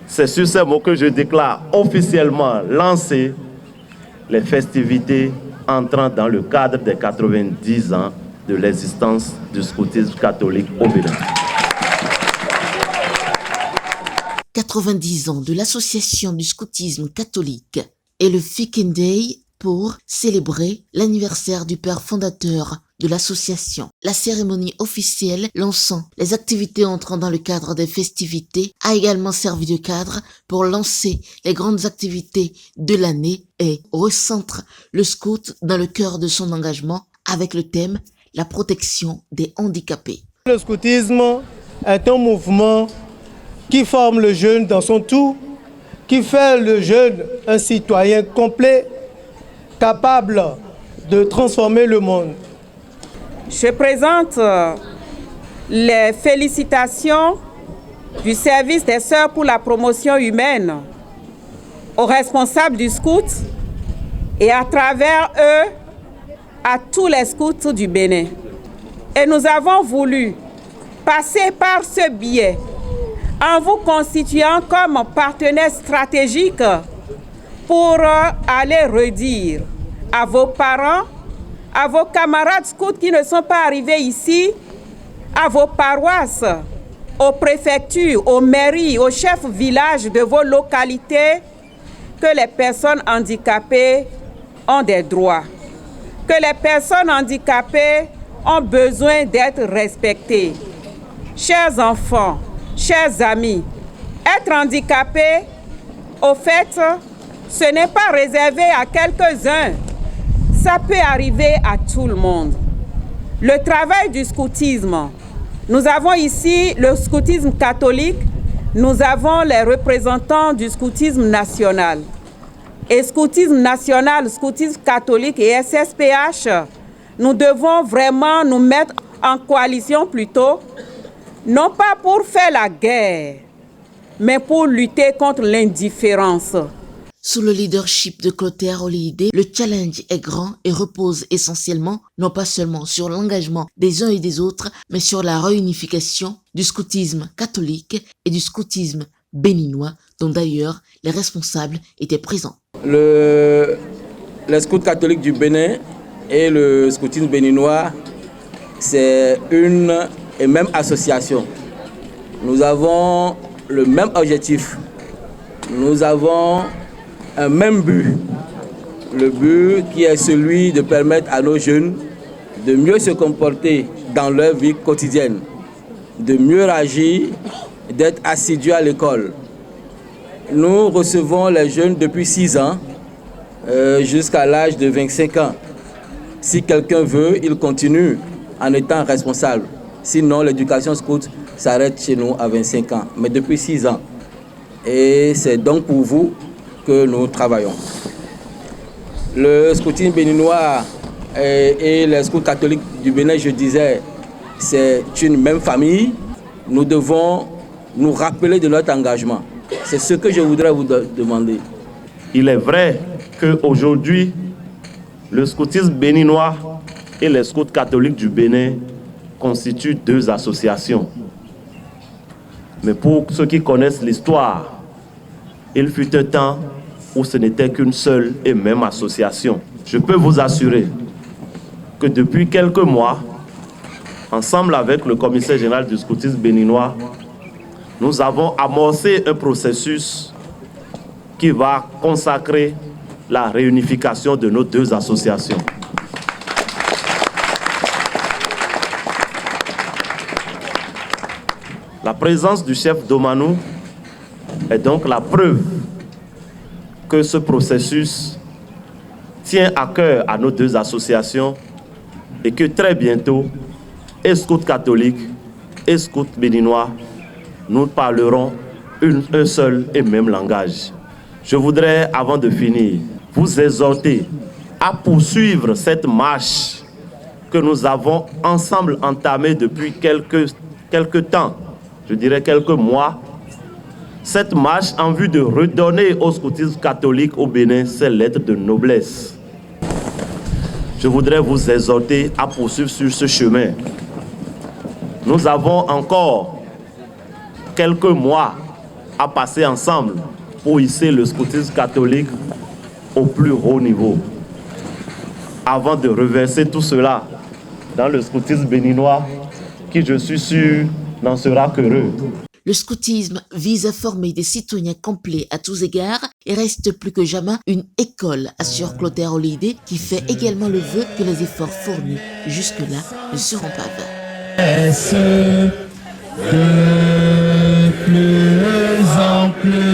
C'est sur ces mots que je déclare officiellement lancées les festivités entrant dans le cadre des 90 ans de l'existence du scoutisme catholique au Bénin. 90 ans de l'association du scoutisme catholique et le Fikenday pour célébrer l'anniversaire du père fondateur de l'association. La cérémonie officielle lançant les activités entrant dans le cadre des festivités a également servi de cadre pour lancer les grandes activités de l'année et recentre le scout dans le cœur de son engagement avec le thème « La protection des handicapés ». Le scoutisme est un mouvement qui forme le jeune dans son tout, qui fait le jeune un citoyen complet, capable de transformer le monde. Je présente les félicitations du service des Sœurs pour la promotion humaine aux responsables du scout et à travers eux à tous les scouts du Bénin. Et nous avons voulu passer par ce biais en vous constituant comme partenaire stratégique pour aller redire à vos parents, à vos camarades scouts qui ne sont pas arrivés ici, à vos paroisses, aux préfectures, aux mairies, aux chefs villages de vos localités, que les personnes handicapées ont des droits, que les personnes handicapées ont besoin d'être respectées. Chers enfants, chers amis, être handicapé, au fait, ce n'est pas réservé à quelques-uns. Ça peut arriver à tout le monde. Le travail du scoutisme, nous avons ici le scoutisme catholique, nous avons les représentants du scoutisme national. Et scoutisme national, scoutisme catholique et SSPH, nous devons vraiment nous mettre en coalition plutôt, non pas pour faire la guerre, mais pour lutter contre l'indifférence. Sous le leadership de Clotaire Olidé, le challenge est grand et repose essentiellement, non pas seulement sur l'engagement des uns et des autres, mais sur la réunification du scoutisme catholique et du scoutisme béninois, dont d'ailleurs les responsables étaient présents. Les scouts catholiques du Bénin et le scoutisme béninois, c'est une et même association. Nous avons le même objectif. Nous avons un même but. Le but qui est celui de permettre à nos jeunes de mieux se comporter dans leur vie quotidienne, de mieux agir, d'être assidus à l'école. Nous recevons les jeunes depuis 6 ans jusqu'à l'âge de 25 ans. Si quelqu'un veut, il continue en étant responsable. Sinon, l'éducation scout s'arrête chez nous à 25 ans, mais depuis 6 ans. Et c'est donc pour vous que nous travaillons. Le scoutisme béninois et les scouts catholiques du Bénin, je disais, c'est une même famille. Nous devons nous rappeler de notre engagement. C'est ce que je voudrais vous demander. Il est vrai qu'aujourd'hui, le scoutisme béninois et les scouts catholiques du Bénin constituent 2 associations. Mais pour ceux qui connaissent l'histoire, il fut un temps où ce n'était qu'une seule et même association. Je peux vous assurer que depuis quelques mois, ensemble avec le commissaire général du scoutisme béninois, nous avons amorcé un processus qui va consacrer la réunification de nos 2 associations. La présence du chef Domanou est donc la preuve que ce processus tient à cœur à nos 2 associations et que très bientôt, et scouts catholiques et scouts béninois, nous parlerons un seul et même langage. Je voudrais, avant de finir, vous exhorter à poursuivre cette marche que nous avons ensemble entamée depuis quelques temps, je dirais quelques mois, cette marche en vue de redonner au scoutisme catholique au Bénin ses lettres de noblesse. Je voudrais vous exhorter à poursuivre sur ce chemin. Nous avons encore quelques mois à passer ensemble pour hisser le scoutisme catholique au plus haut niveau. Avant de reverser tout cela dans le scoutisme béninois, qui, je suis sûr, n'en sera qu'heureux. Le scoutisme vise à former des citoyens complets à tous égards et reste plus que jamais une école, assure Clotaire Holliday, qui fait également le vœu que les efforts fournis jusque-là ne seront pas vains. De plus en plus.